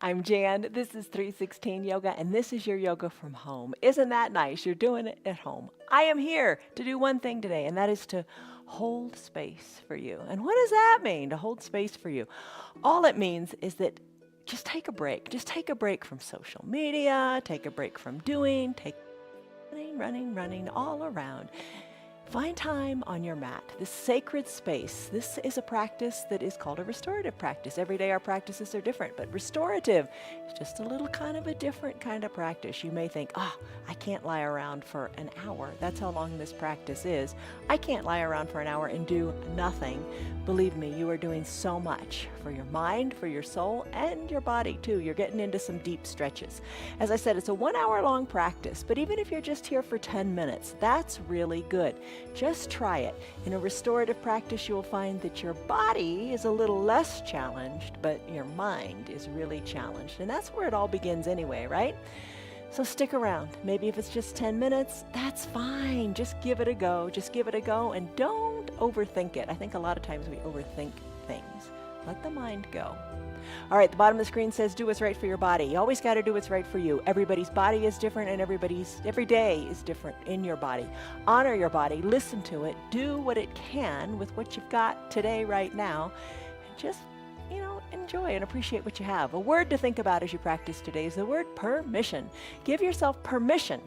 I'm Jan. This is 316 Yoga, and this is your yoga from home. Isn't that nice? You're doing it at home. I am here to do one thing today, and that is to hold space for you. And what does that mean, to hold space for you? All it means is that just take a break. Just take a break from social media, take a break from doing, take running all around. Find time on your mat, this sacred space. This is a practice that is called a restorative practice. Every day our practices are different, but restorative is just a little kind of a different kind of practice. You may think, I can't lie around for an hour. That's how long this practice is. I can't lie around for an hour and do nothing. Believe me, you are doing so much for your mind, for your soul, and your body too. You're getting into some deep stretches. As I said, it's a 1 hour long practice, but even if you're just here for 10 minutes, that's really good. Just try it. In a restorative practice, you'll find that your body is a little less challenged, but your mind is really challenged. And that's where it all begins anyway, right? So stick around. Maybe if it's just 10 minutes, that's fine. Just give it a go. Just give it a go and don't overthink it. I think a lot of times we overthink things. Let the mind go. All right, the bottom of the screen says do what's right for your body. You always got to do what's right for you. Everybody's body is different and every day is different in your body. Honor your body, listen to it, do what it can with what you've got today, right now, and just, enjoy and appreciate what you have. A word to think about as you practice today is the word permission. Give yourself permission.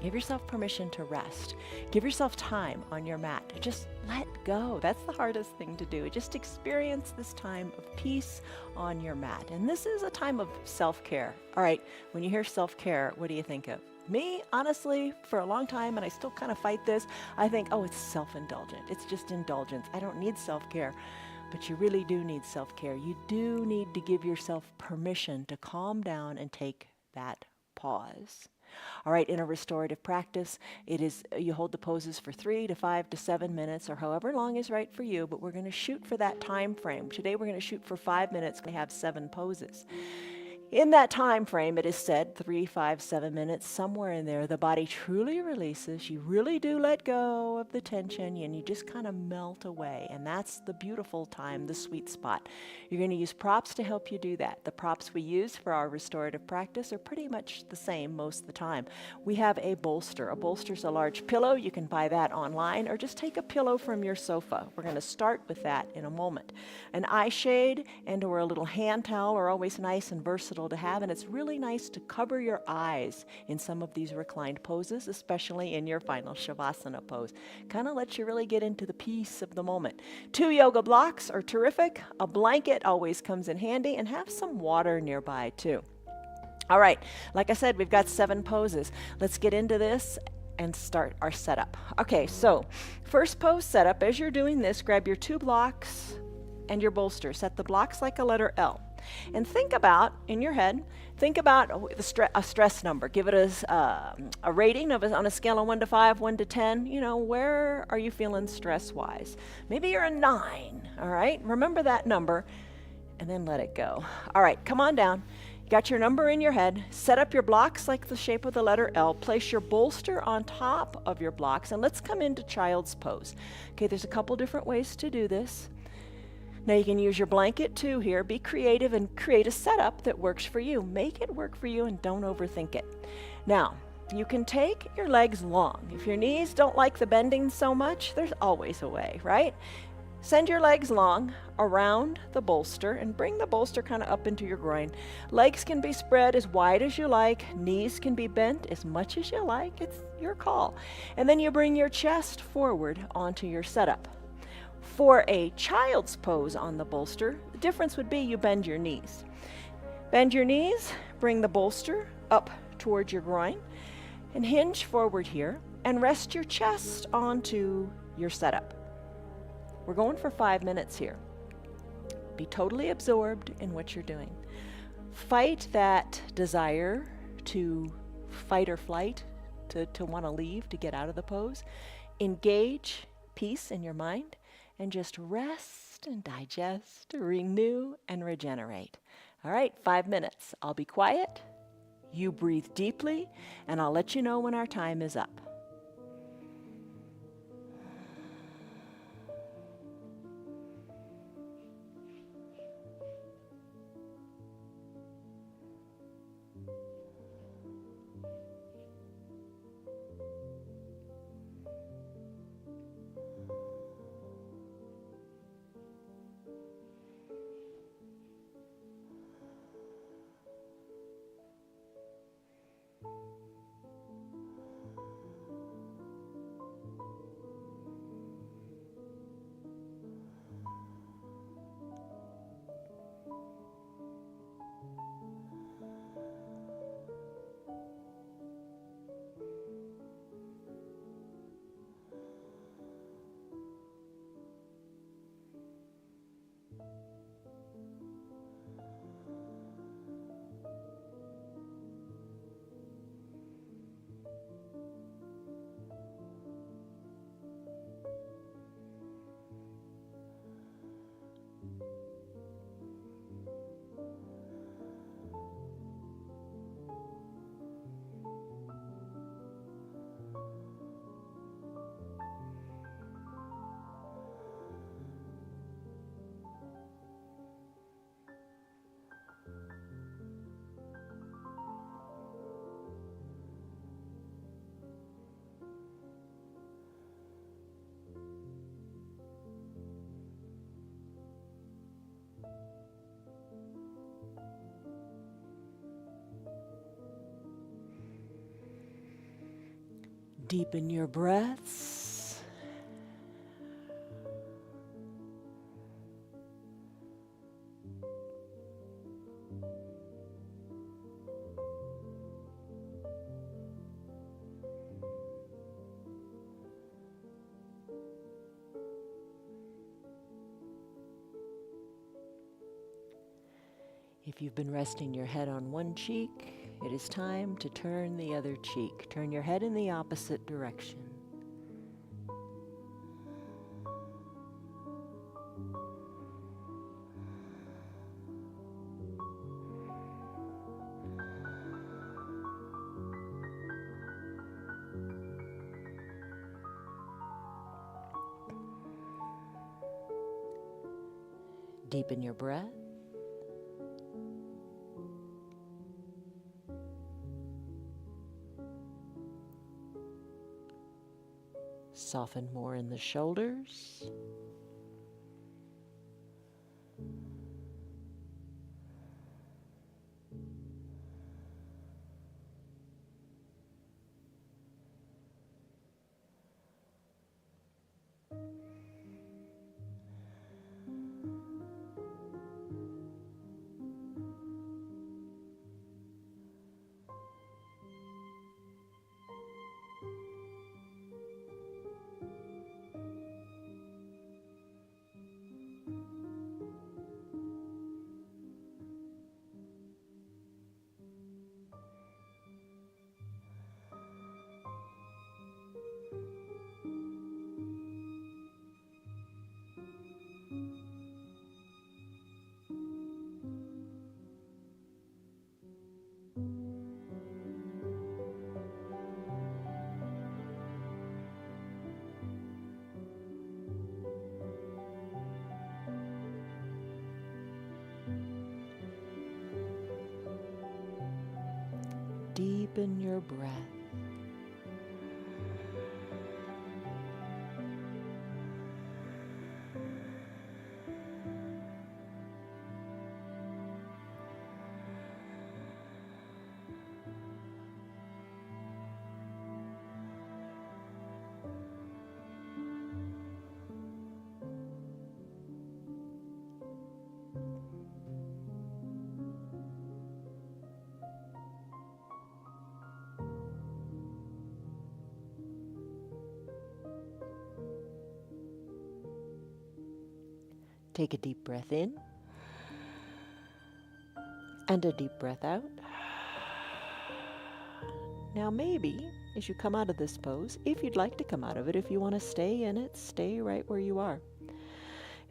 Give yourself permission to rest. Give yourself time on your mat. Just let go. That's the hardest thing to do. Just experience this time of peace on your mat. And this is a time of self-care. All right, when you hear self-care, what do you think of? Me, honestly, for a long time, and I still kind of fight this, I think, it's self-indulgent. It's just indulgence. I don't need self-care. But you really do need self-care. You do need to give yourself permission to calm down and take that pause. All right, in a restorative practice, you hold the poses for 3 to 5 to 7 minutes or however long is right for you, but we're going to shoot for that time frame. Today we're going to shoot for 5 minutes. We have 7 poses. In that time frame, it is said 3, 5, 7 minutes, somewhere in there, the body truly releases. You really do let go of the tension and you just kind of melt away. And that's the beautiful time, the sweet spot. You're going to use props to help you do that. The props we use for our restorative practice are pretty much the same most of the time. We have a bolster. A bolster is a large pillow. You can buy that online or just take a pillow from your sofa. We're going to start with that in a moment. An eye shade or a little hand towel are always nice and versatile to have, and it's really nice to cover your eyes in some of these reclined poses, especially in your final Shavasana pose. Kind of lets you really get into the peace of the moment. 2 yoga blocks are terrific. A blanket always comes in handy, and have some water nearby too. All right, like I said, we've got 7 poses. Let's get into this and start our setup. Okay, so first pose setup. As you're doing this, grab your 2 blocks and your bolster. Set the blocks like a letter L. And think about, in your head, a stress number. Give it a rating on a scale of 1 to 5, 1 to 10. Where are you feeling stress-wise? Maybe you're a 9, all right? Remember that number, and then let it go. All right, come on down. You got your number in your head. Set up your blocks like the shape of the letter L. Place your bolster on top of your blocks, and let's come into child's pose. Okay, there's a couple different ways to do this. Now you can use your blanket too here. Be creative and create a setup that works for you. Make it work for you and don't overthink it. Now, you can take your legs long. If your knees don't like the bending so much, there's always a way, right? Send your legs long around the bolster and bring the bolster kind of up into your groin. Legs can be spread as wide as you like. Knees can be bent as much as you like. It's your call. And then you bring your chest forward onto your setup. For a child's pose on the bolster, the difference would be you bend your knees. Bend your knees, bring the bolster up towards your groin, and hinge forward here, and rest your chest onto your setup. We're going for 5 minutes here. Be totally absorbed in what you're doing. Fight that desire to fight or flight, to want to leave, to get out of the pose. Engage peace in your mind. And just rest and digest, renew and regenerate. All right, 5 minutes. I'll be quiet. You breathe deeply, and I'll let you know when our time is up. Deepen your breaths. If you've been resting your head on one cheek, it is time to turn the other cheek. Turn your head in the opposite direction. Deepen your breath. Soften more in the shoulders. Deepen your breath. Take a deep breath in and a deep breath out. Now maybe as you come out of this pose, if you'd like to come out of it, if you want to stay in it, stay right where you are.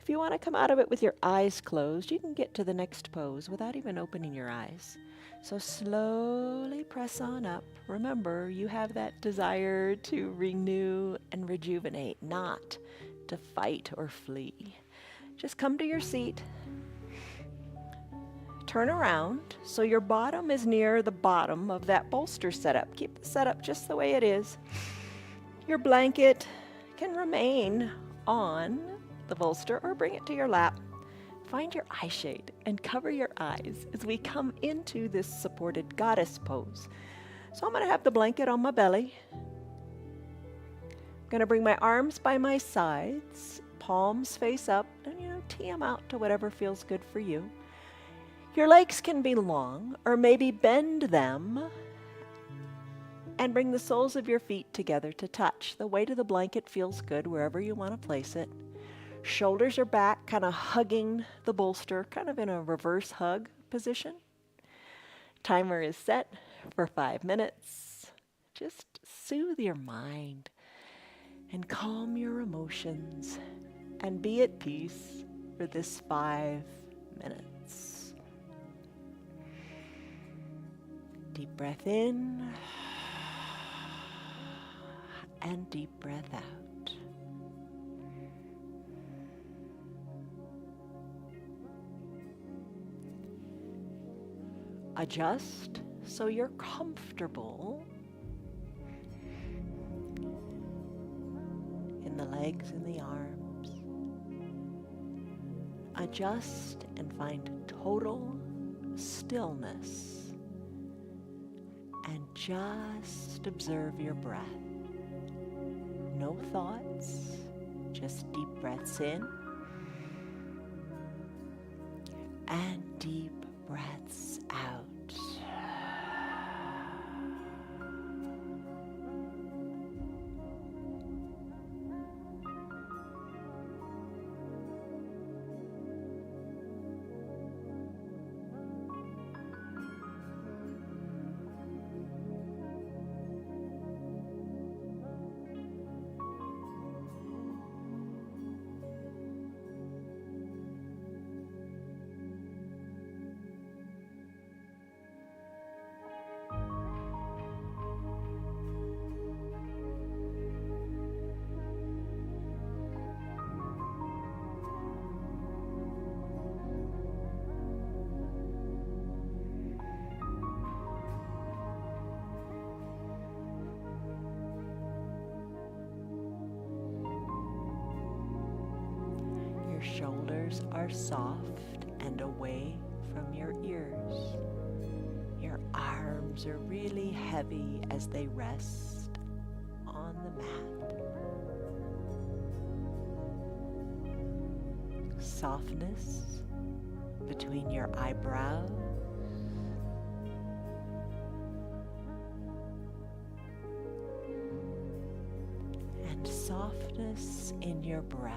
If you want to come out of it with your eyes closed, you can get to the next pose without even opening your eyes. So slowly press on up. Remember, you have that desire to renew and rejuvenate, not to fight or flee. Just come to your seat. Turn around so your bottom is near the bottom of that bolster setup. Keep the setup just the way it is. Your blanket can remain on the bolster or bring it to your lap. Find your eye shade and cover your eyes as we come into this supported goddess pose. So I'm going to have the blanket on my belly. I'm going to bring my arms by my sides, palms face up, and tee them out to whatever feels good for you. Your legs can be long, or maybe bend them and bring the soles of your feet together to touch. The weight of the blanket feels good wherever you want to place it. Shoulders are back, kind of hugging the bolster, kind of in a reverse hug position. Timer is set for 5 minutes. Just soothe your mind and calm your emotions and be at peace for this 5 minutes. Deep breath in and deep breath out. Adjust so you're comfortable in the legs and the arms. Adjust and find total stillness and just observe your breath. no thoughts, just deep breaths in and deep breaths out. Your shoulders are soft and away from your ears. Your arms are really heavy as they rest on the mat. Softness between your eyebrows. And softness in your breath.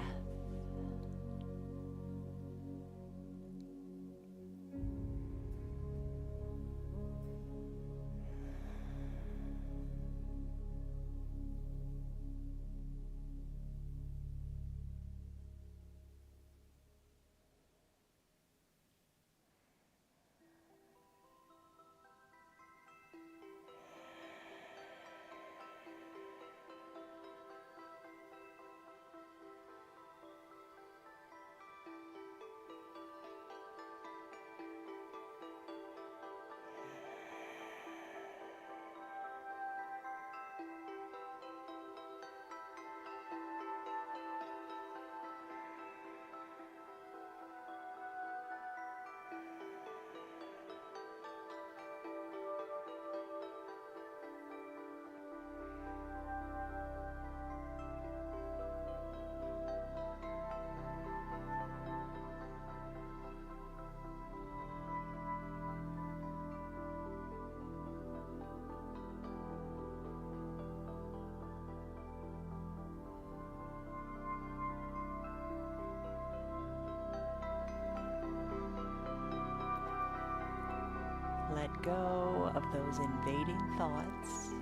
Let go of those invading thoughts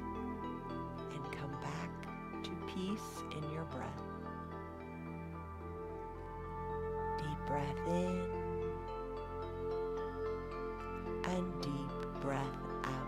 and come back to peace in your breath. Deep breath in and deep breath out.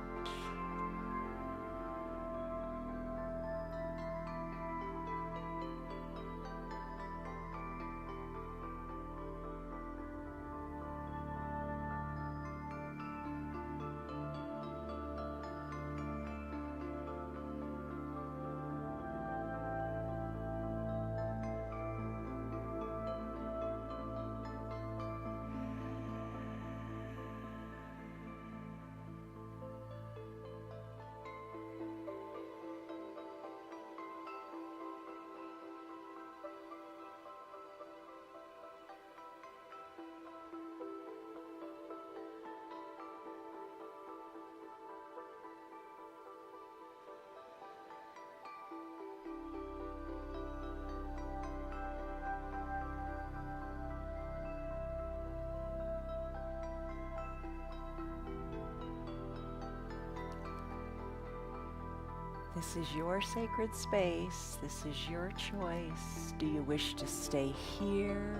This is your sacred space. This is your choice. Do you wish to stay here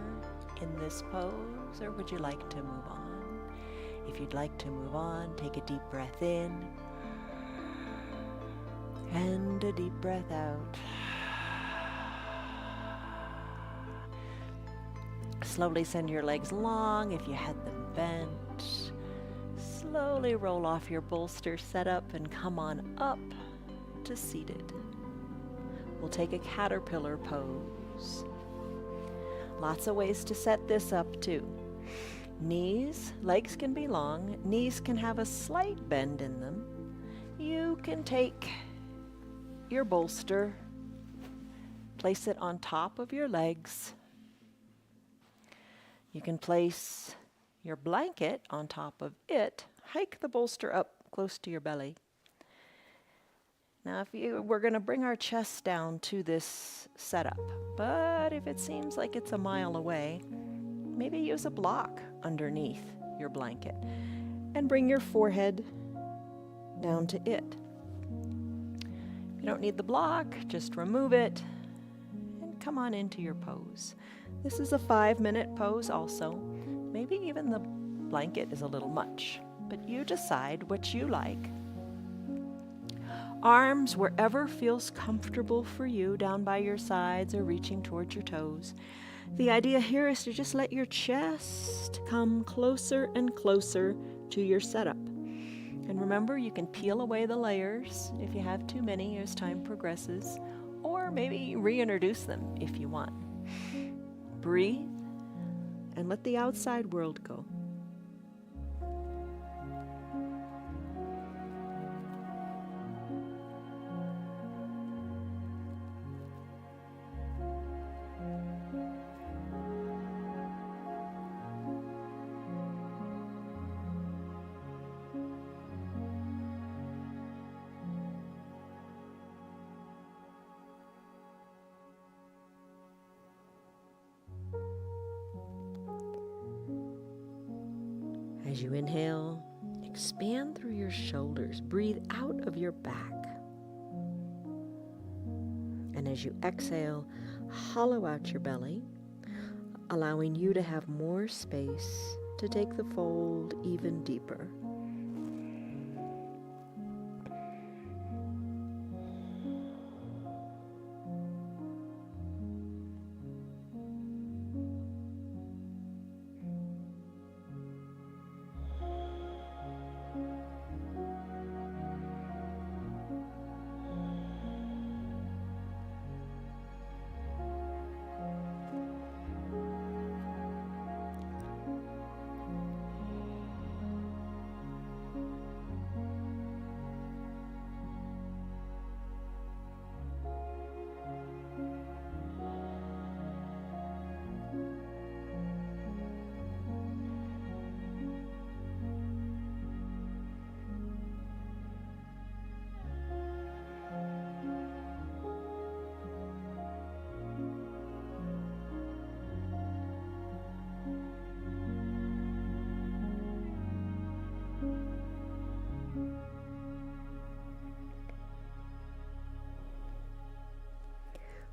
in this pose, or would you like to move on? If you'd like to move on, take a deep breath in and a deep breath out. Slowly send your legs long if you had them bent. Slowly roll off your bolster setup and come on up to seated. We'll take a caterpillar pose. Lots of ways to set this up too. Knees, legs can be long. Knees can have a slight bend in them. You can take your bolster Place it on top of your legs. You can place your blanket on top of it. Hike the bolster up close to your belly. Now, we're going to bring our chest down to this setup, but if it seems like it's a mile away, maybe use a block underneath your blanket and bring your forehead down to it. If you don't need the block, just remove it and come on into your pose. This is a 5-minute pose also. Maybe even the blanket is a little much, but you decide what you like. Arms wherever feels comfortable for you, down by your sides or reaching towards your toes. The idea here is to just let your chest come closer and closer to your setup. And remember, you can peel away the layers if you have too many as time progresses, or maybe reintroduce them if you want. Breathe and let the outside world go. As you inhale, expand through your shoulders. Breathe out of your back. And as you exhale, hollow out your belly, allowing you to have more space to take the fold even deeper.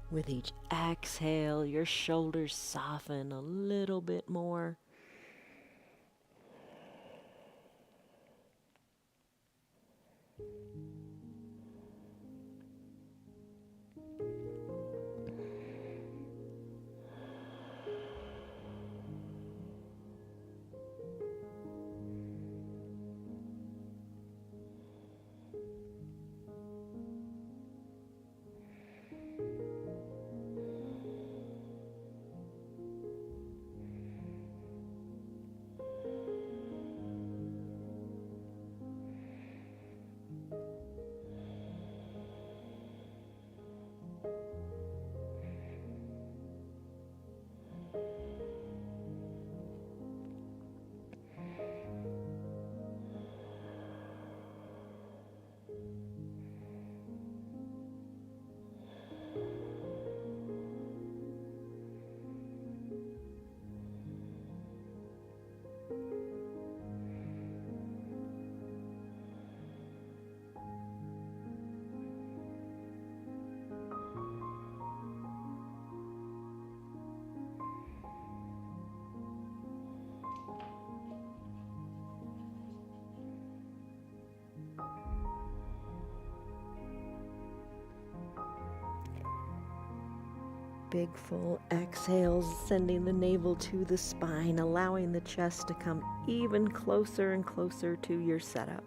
With each exhale, your shoulders soften a little bit more. Big full exhales, sending the navel to the spine, allowing the chest to come even closer and closer to your setup.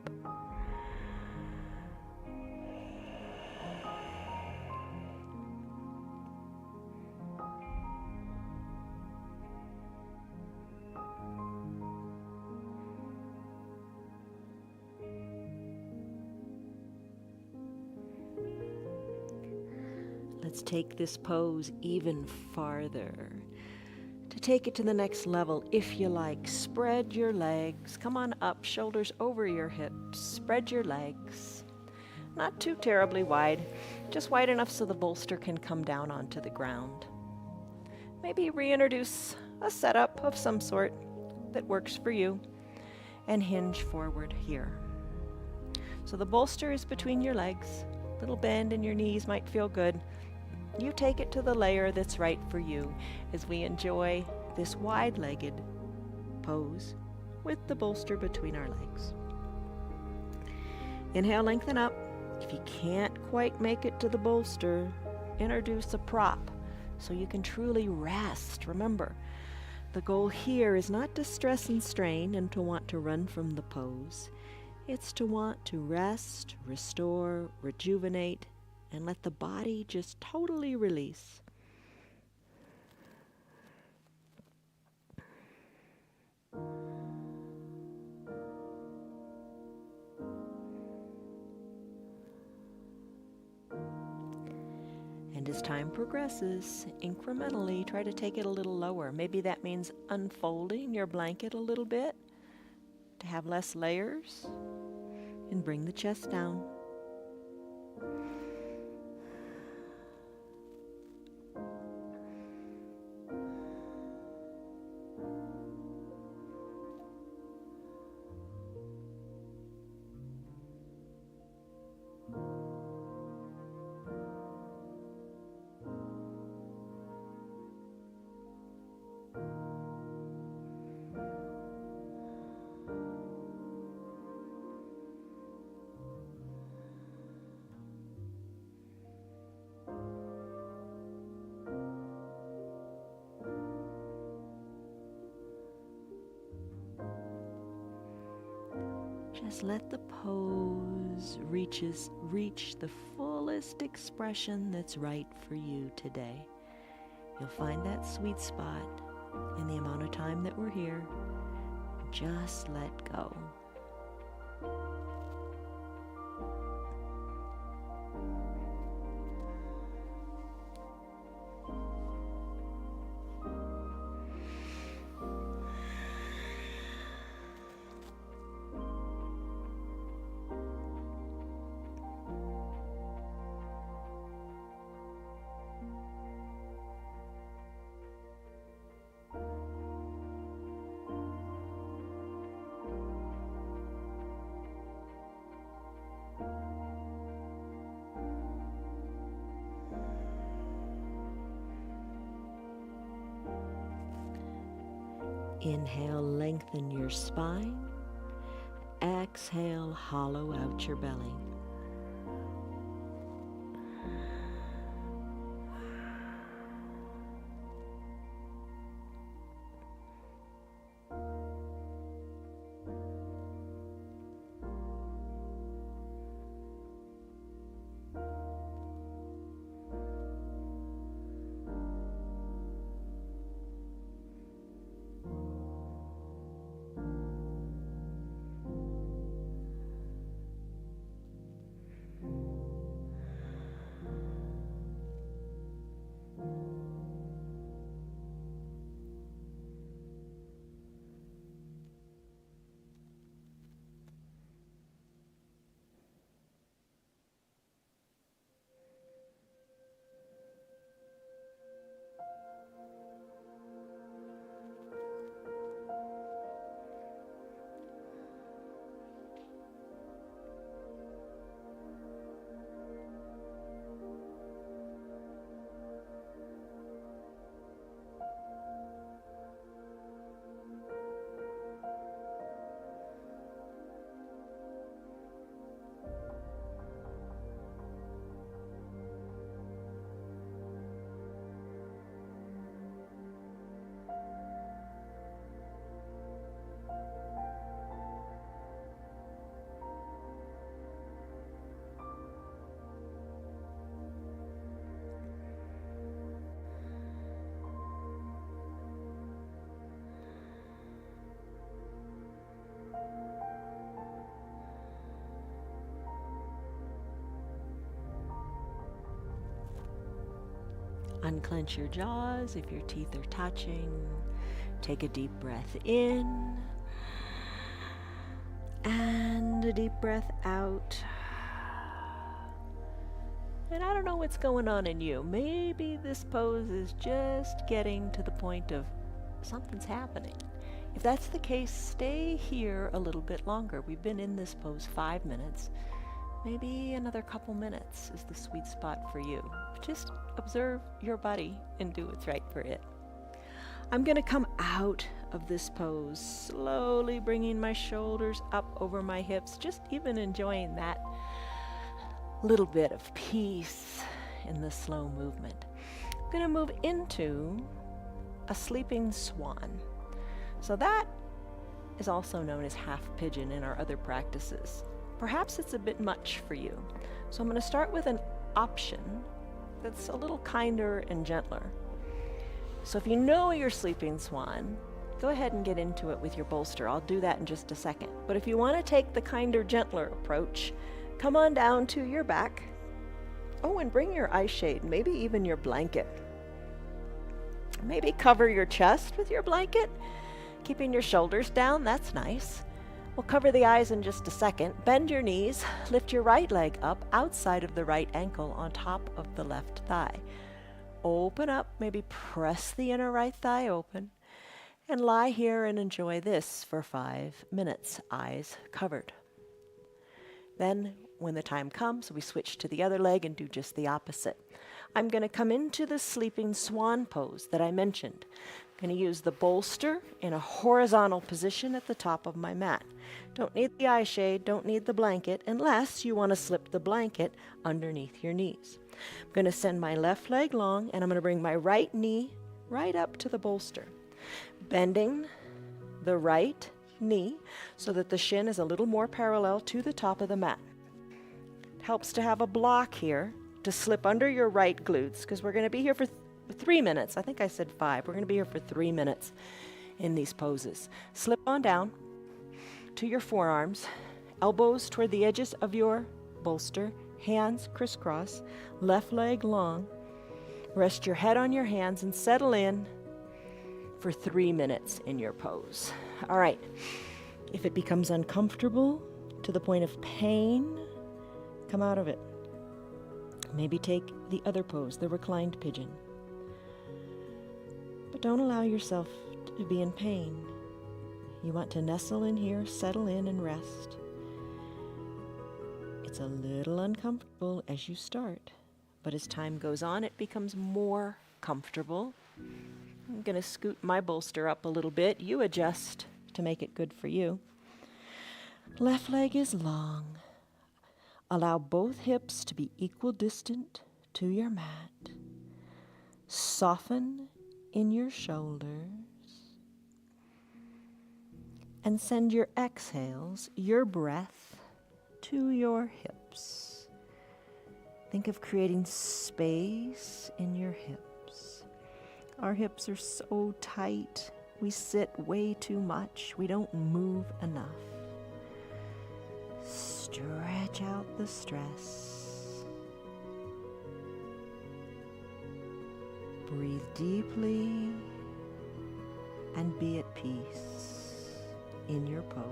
Let's take this pose even farther. To take it to the next level, if you like, spread your legs. Come on up, shoulders over your hips. Spread your legs. Not too terribly wide, just wide enough so the bolster can come down onto the ground. Maybe reintroduce a setup of some sort that works for you and hinge forward here. So the bolster is between your legs. Little bend in your knees might feel good. You take it to the layer that's right for you as we enjoy this wide-legged pose with the bolster between our legs. Inhale, lengthen up. If you can't quite make it to the bolster, introduce a prop so you can truly rest. Remember, the goal here is not to stress and strain and to want to run from the pose. It's to want to rest, restore, rejuvenate, and let the body just totally release. And as time progresses, incrementally try to take it a little lower. Maybe that means unfolding your blanket a little bit to have less layers, and bring the chest down. Just let the pose reach the fullest expression that's right for you today. You'll find that sweet spot in the amount of time that we're here. Just let go. Inhale, lengthen your spine. Exhale, hollow out your belly. Unclench your jaws if your teeth are touching. Take a deep breath in and a deep breath out. And I don't know what's going on in you. Maybe this pose is just getting to the point of something's happening. If that's the case, stay here a little bit longer. We've been in this pose 5 minutes. Maybe another couple minutes is the sweet spot for you. Just observe your body and do what's right for it. I'm going to come out of this pose, slowly bringing my shoulders up over my hips, just even enjoying that little bit of peace in the slow movement. I'm going to move into a sleeping swan. So that is also known as half pigeon in our other practices. Perhaps it's a bit much for you. So I'm going to start with an option that's a little kinder and gentler. So if you know you're sleeping swan, go ahead and get into it with your bolster. I'll do that in just a second. But if you want to take the kinder, gentler approach, come on down to your back. Oh, and bring your eye shade, maybe even your blanket. Maybe cover your chest with your blanket, keeping your shoulders down. That's nice. We'll cover the eyes in just a second. Bend your knees, lift your right leg up outside of the right ankle on top of the left thigh. Open up, maybe press the inner right thigh open, and lie here and enjoy this for 5 minutes, eyes covered. Then, when the time comes, we switch to the other leg and do just the opposite. I'm going to come into the sleeping swan pose that I mentioned. I'm going to use the bolster in a horizontal position at the top of my mat. Don't need the eye shade, don't need the blanket, unless you want to slip the blanket underneath your knees. I'm going to send my left leg long, and I'm going to bring my right knee right up to the bolster, bending the right knee so that the shin is a little more parallel to the top of the mat. It helps to have a block here to slip under your right glutes, because we're going to be here for 3 minutes. I think I said 5. We're going to be here for 3 minutes in these poses. Slip on down to your forearms, elbows toward the edges of your bolster, hands crisscross, left leg long. Rest your head on your hands and settle in for 3 minutes in your pose. All right. If it becomes uncomfortable to the point of pain, come out of it. Maybe take the other pose, the reclined pigeon. But don't allow yourself to be in pain. You want to nestle in here, settle in, and rest. It's a little uncomfortable as you start, but as time goes on, it becomes more comfortable. I'm going to scoot my bolster up a little bit. You adjust to make it good for you. Left leg is long. Allow both hips to be equidistant to your mat. Soften in your shoulders. And send your exhales, your breath, to your hips. Think of creating space in your hips. Our hips are so tight. We sit way too much. We don't move enough. Stretch out the stress. Breathe deeply and be at peace in your pose.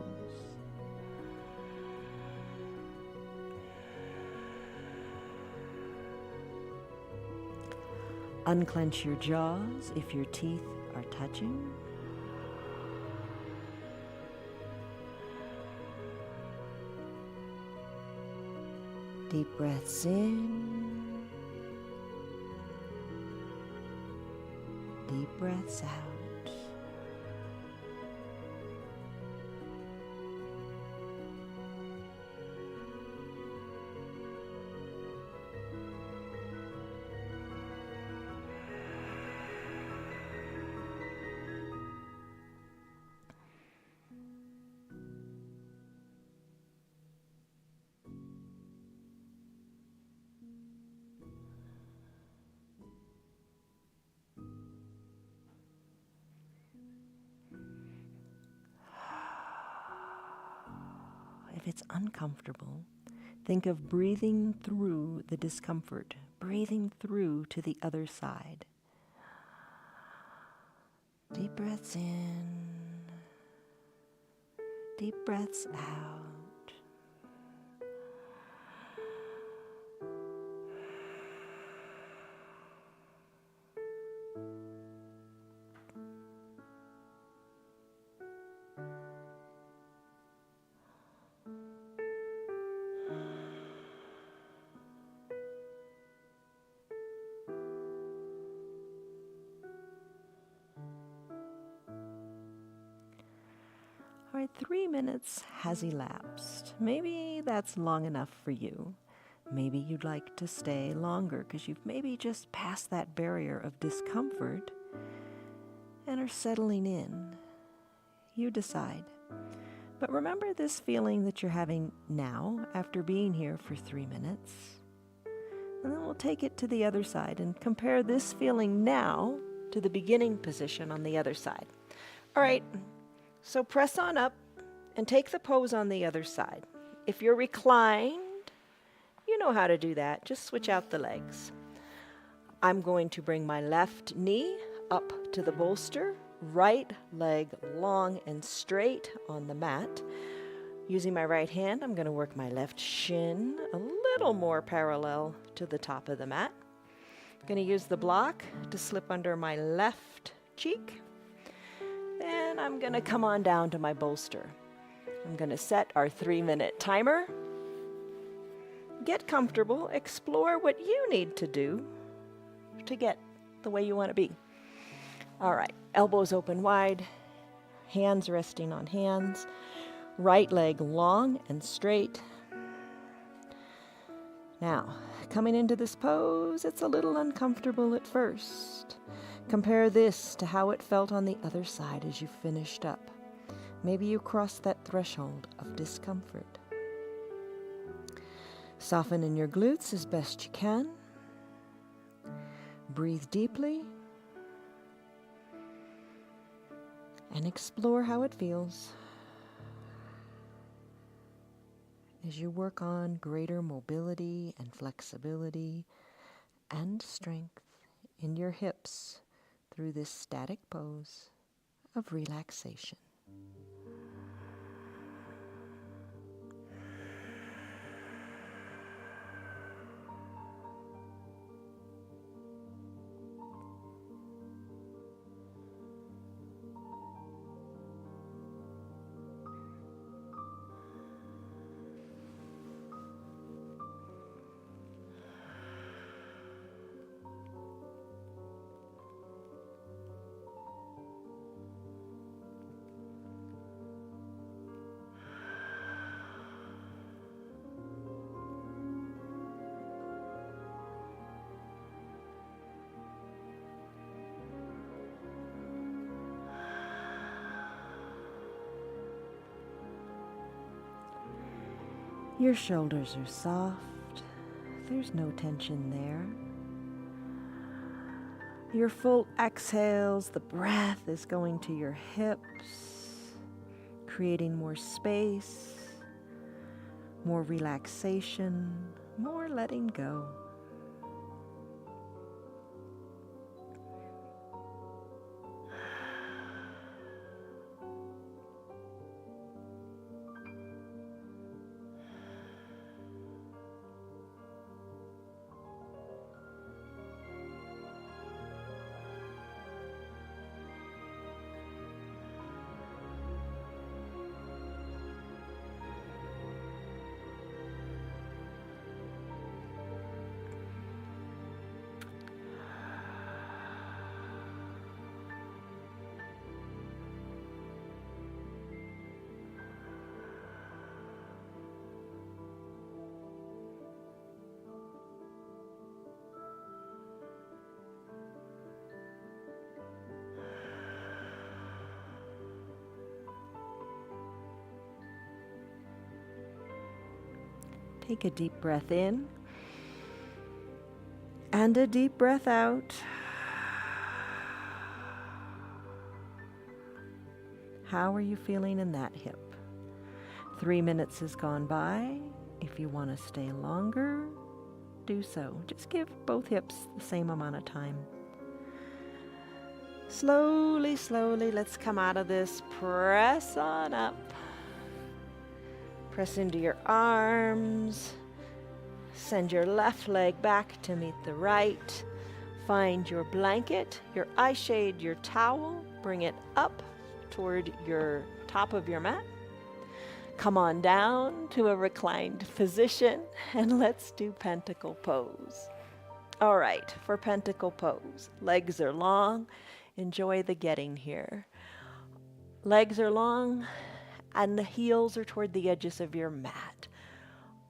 Unclench your jaws if your teeth are touching. Deep breaths in, deep breaths out. If it's uncomfortable, think of breathing through the discomfort, breathing through to the other side. Deep breaths in, deep breaths out. All right, 3 minutes has elapsed. Maybe that's long enough for you. Maybe you'd like to stay longer because you've maybe just passed that barrier of discomfort and are settling in. You decide. But remember this feeling that you're having now after being here for 3 minutes. And then we'll take it to the other side and compare this feeling now to the beginning position on the other side. All right. So press on up and take the pose on the other side. If you're reclined, you know how to do that. Just switch out the legs. I'm going to bring my left knee up to the bolster, right leg long and straight on the mat. Using my right hand, I'm going to work my left shin a little more parallel to the top of the mat. I'm going to use the block to slip under my left cheek. Then I'm going to come on down to my bolster. I'm going to set our 3-minute timer. Get comfortable. Explore what you need to do to get the way you want to be. All right, elbows open wide, hands resting on hands, right leg long and straight. Now, coming into this pose, it's a little uncomfortable at first. Compare this to how it felt on the other side as you finished up. Maybe you crossed that threshold of discomfort. Soften in your glutes as best you can. Breathe deeply and explore how it feels as you work on greater mobility and flexibility and strength in your hips through this static pose of relaxation. Your shoulders are soft. There's no tension there. Your full exhales, the breath is going to your hips, creating more space, more relaxation, more letting go. Take a deep breath in and a deep breath out. How are you feeling in that hip? 3 minutes has gone by. If you want to stay longer, do so. Just give both hips the same amount of time. Slowly, slowly, let's come out of this. Press on up. Press into your arms. Send your left leg back to meet the right. Find your blanket, your eye shade, your towel. Bring it up toward your top of your mat. Come on down to a reclined position and let's do pentacle pose. All right, for pentacle pose, legs are long. Enjoy the getting here. Legs are long and the heels are toward the edges of your mat.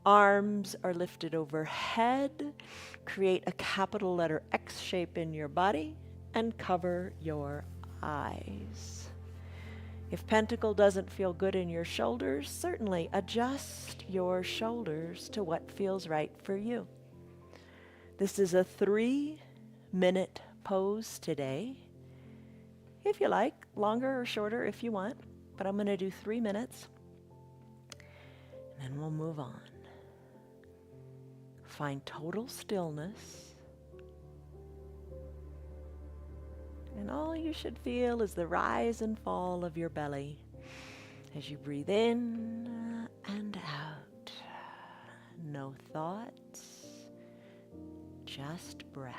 Arms are lifted overhead. Create a capital letter X shape in your body and cover your eyes. If pentacle doesn't feel good in your shoulders, certainly adjust your shoulders to what feels right for you. This is a 3-minute pose today. If you like, longer or shorter if you want, but I'm going to do 3 minutes and then we'll move on. Find total stillness. And all you should feel is the rise and fall of your belly as you breathe in and out. No thoughts, just breath.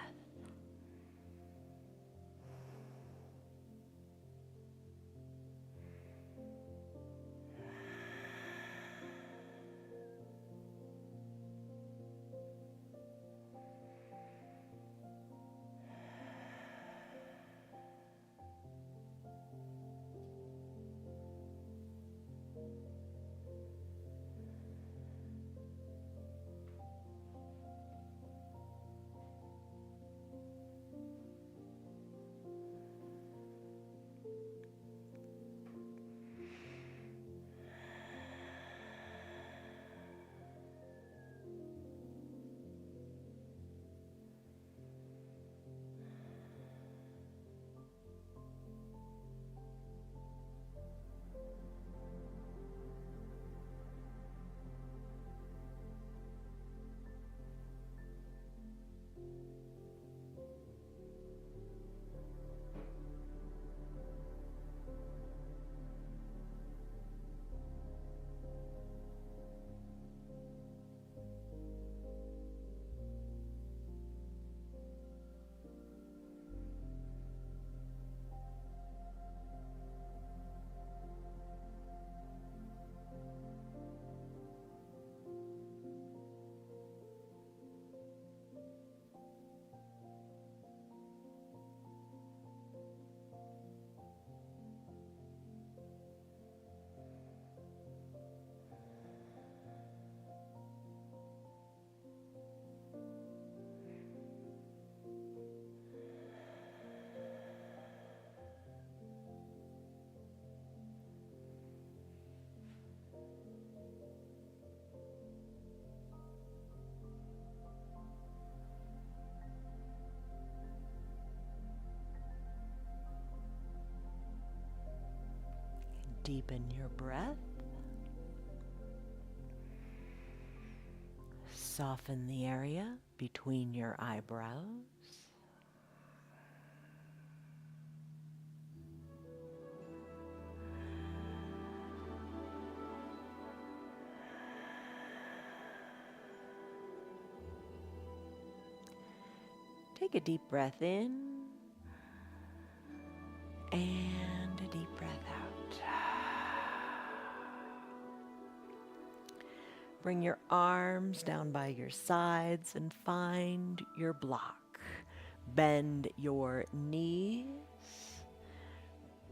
Deepen your breath. Soften the area between your eyebrows. Take a deep breath in and a deep breath out. Bring your arms down by your sides and find your block. Bend your knees.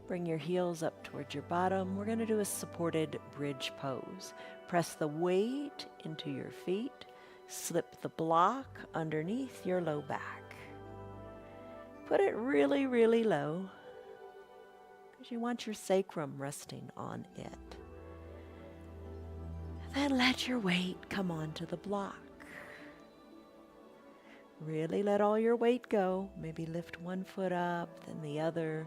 Bring your heels up towards your bottom. We're going to do a supported bridge pose. Press the weight into your feet. Slip the block underneath your low back. Put it really, really low because you want your sacrum resting on it. Then let your weight come onto the block. Really let all your weight go. Maybe lift one foot up, then the other.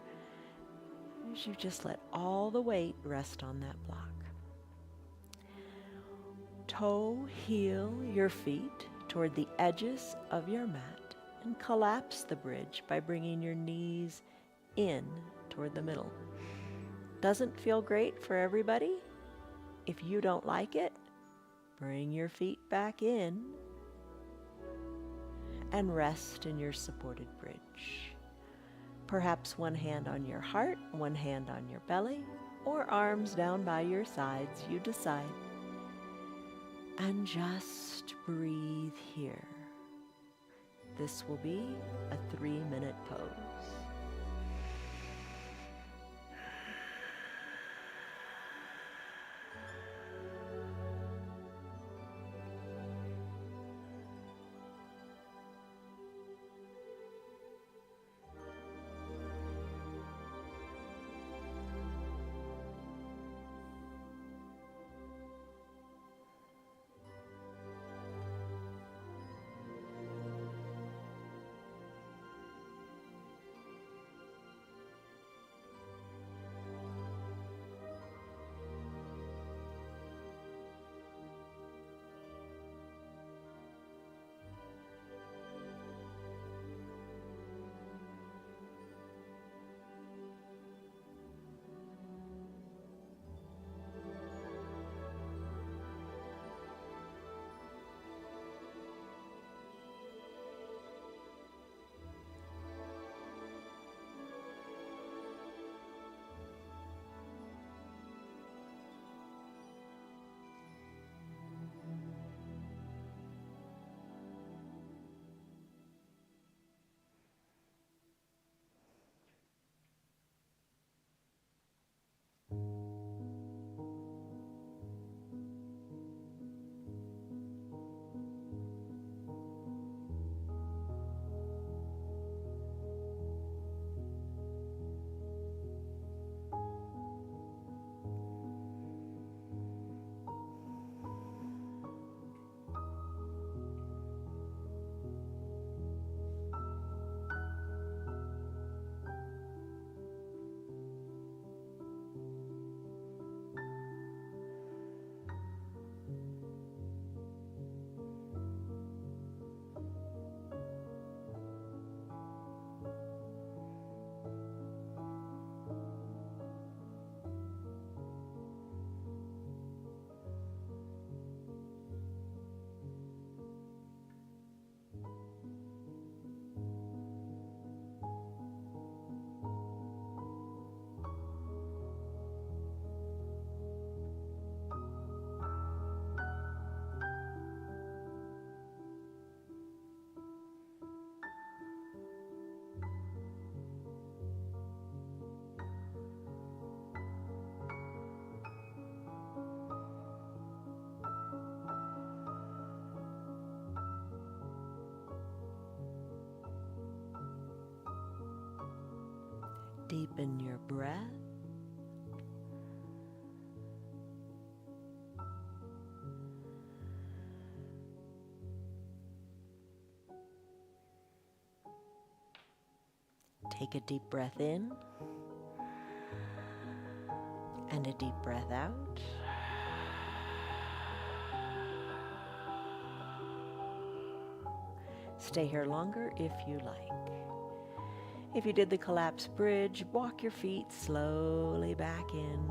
As you just let all the weight rest on that block. Toe heel your feet toward the edges of your mat and collapse the bridge by bringing your knees in toward the middle. Doesn't feel great for everybody? If you don't like it, bring your feet back in and rest in your supported bridge. Perhaps one hand on your heart, one hand on your belly, or arms down by your sides, you decide. And just breathe here. This will be a 3-minute pose. Deepen your breath. Take a deep breath in and a deep breath out. Stay here longer if you like. If you did the collapsed bridge, walk your feet slowly back in.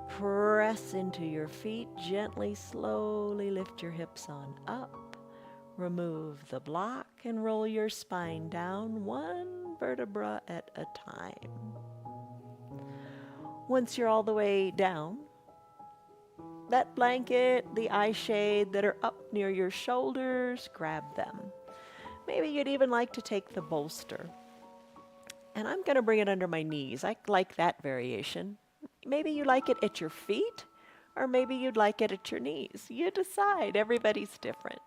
Press into your feet, gently, slowly lift your hips on up. Remove the block and roll your spine down one vertebra at a time. Once you're all the way down, that blanket, the eye shade that are up near your shoulders, grab them. Maybe you'd even like to take the bolster. And I'm going to bring it under my knees. I like that variation. Maybe you like it at your feet, or maybe you'd like it at your knees. You decide. Everybody's different.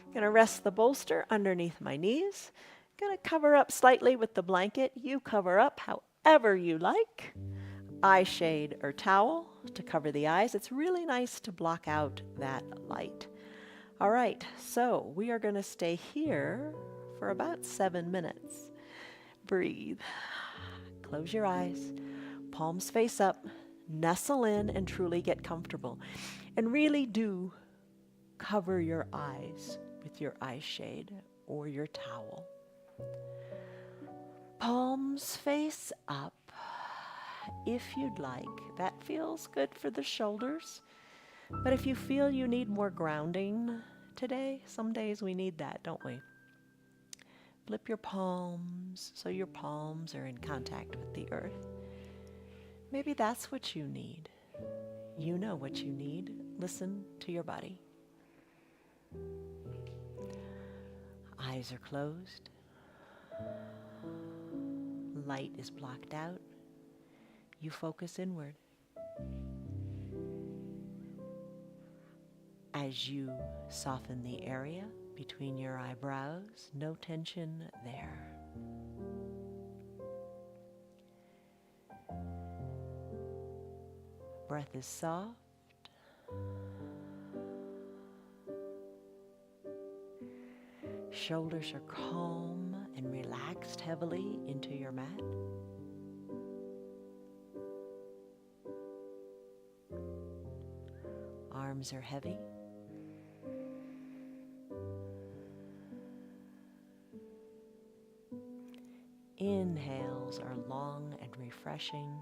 I'm going to rest the bolster underneath my knees. I'm going to cover up slightly with the blanket. You cover up however you like. Eye shade or towel to cover the eyes. It's really nice to block out that light. All right, so we are going to stay here for about 7 minutes. Breathe. Close your eyes. Palms face up. Nestle in and truly get comfortable. And really do cover your eyes with your eye shade or your towel. Palms face up if you'd like. That feels good for the shoulders. But if you feel you need more grounding today, some days we need that, don't we? Flip your palms so your palms are in contact with the earth. Maybe that's what you need. You know what you need. Listen to your body. Eyes are closed. Light is blocked out. You focus inward. As you soften the area between your eyebrows, no tension there. Breath is soft. Shoulders are calm and relaxed heavily into your mat. Arms are heavy. Inhales are long and refreshing.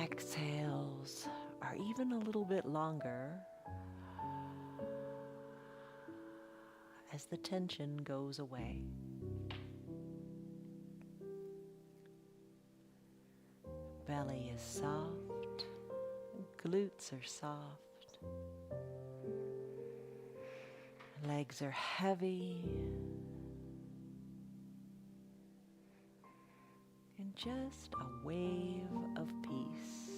Exhales are even a little bit longer as the tension goes away. Belly is soft. Glutes are soft. Legs are heavy. And just a wave of peace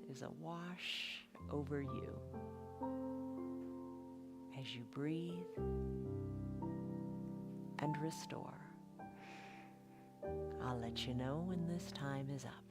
is a wash over you as you breathe and restore. I'll let you know when this time is up.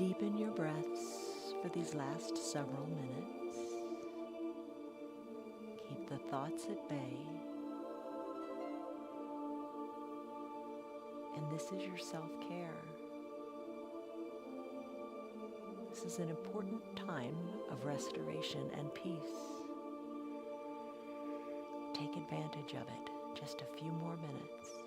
Deepen your breaths for these last several minutes. Keep the thoughts at bay. And this is your self-care. This is an important time of restoration and peace. Take advantage of it. Just a few more minutes.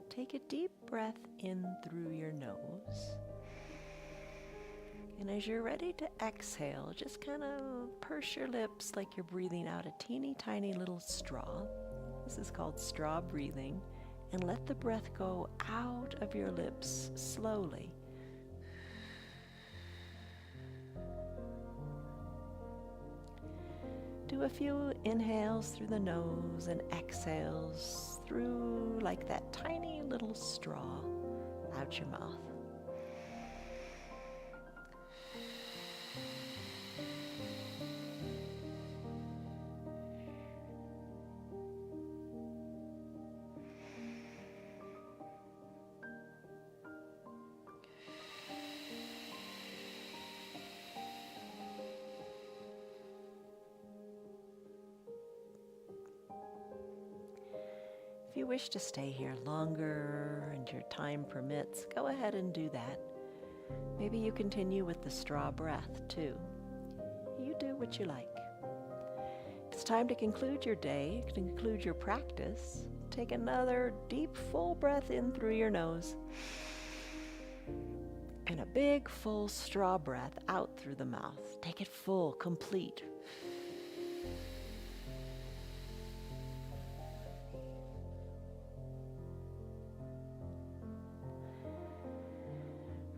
Take a deep breath in through your nose. And as you're ready to exhale, just kind of purse your lips like you're breathing out a teeny tiny little straw. This is called straw breathing. And let the breath go out of your lips slowly. Do a few inhales through the nose and exhales through like that tiny little straw out your mouth. If you wish to stay here longer and your time permits, go ahead and do that. Maybe you continue with the straw breath too. You do what you like. It's time to conclude your day, to conclude your practice. Take another deep, full breath in through your nose. And a big, full straw breath out through the mouth. Take it full, complete.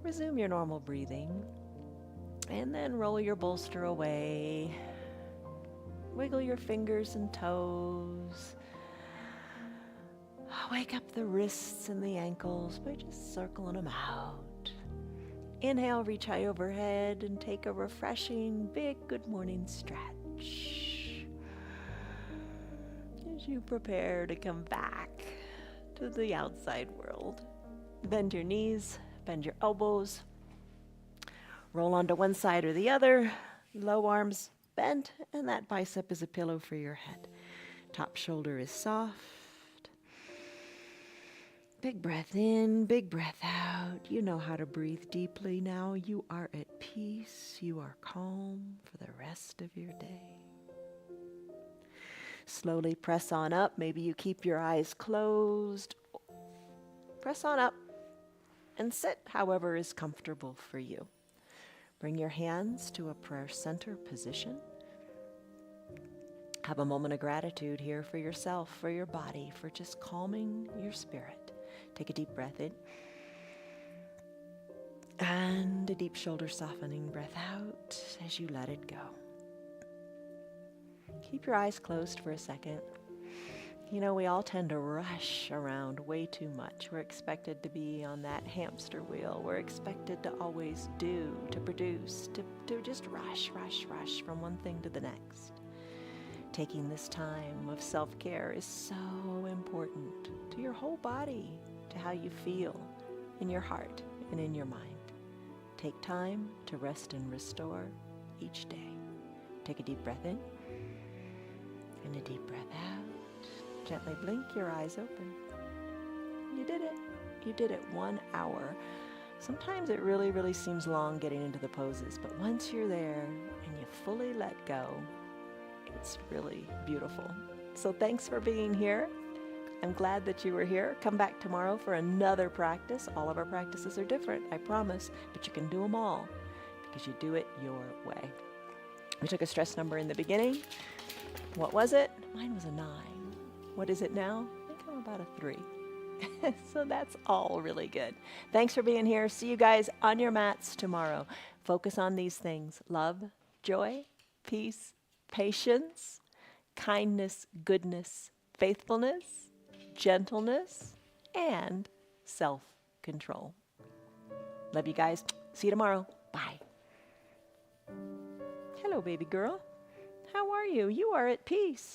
Resume your normal breathing, and then roll your bolster away. Wiggle your fingers and toes. Wake up the wrists and the ankles by just circling them out. Inhale, reach high overhead, and take a refreshing, big good morning stretch. As you prepare to come back to the outside world, bend your knees. Bend your elbows, roll onto one side or the other, low arms bent, and that bicep is a pillow for your head. Top shoulder is soft. Big breath in, big breath out. You know how to breathe deeply now. You are at peace. You are calm for the rest of your day. Slowly press on up. Maybe you keep your eyes closed. Press on up. And sit however is comfortable for you. Bring your hands to a prayer center position. Have a moment of gratitude here for yourself, for your body, for just calming your spirit. Take a deep breath in. And a deep shoulder softening breath out as you let it go. Keep your eyes closed for a second. You know, we all tend to rush around way too much. We're expected to be on that hamster wheel. We're expected to always do, to produce, to just rush from one thing to the next. Taking this time of self-care is so important to your whole body, to how you feel in your heart and in your mind. Take time to rest and restore each day. Take a deep breath in and a deep breath out. Gently blink your eyes open. You did it. You did it 1 hour. Sometimes it really seems long getting into the poses, but once you're there and you fully let go, it's really beautiful. So thanks for being here. I'm glad that you were here. Come back tomorrow for another practice. All of our practices are different, I promise, but you can do them all because you do it your way. We took a stress number in the beginning. What was it? Mine was a 9. What is it now? I think I'm about a 3. So that's all really good. Thanks for being here. See you guys on your mats tomorrow. Focus on these things: love, joy, peace, patience, kindness, goodness, faithfulness, gentleness, and self-control. Love you guys. See you tomorrow. Bye. Hello, baby girl. How are you? You are at peace.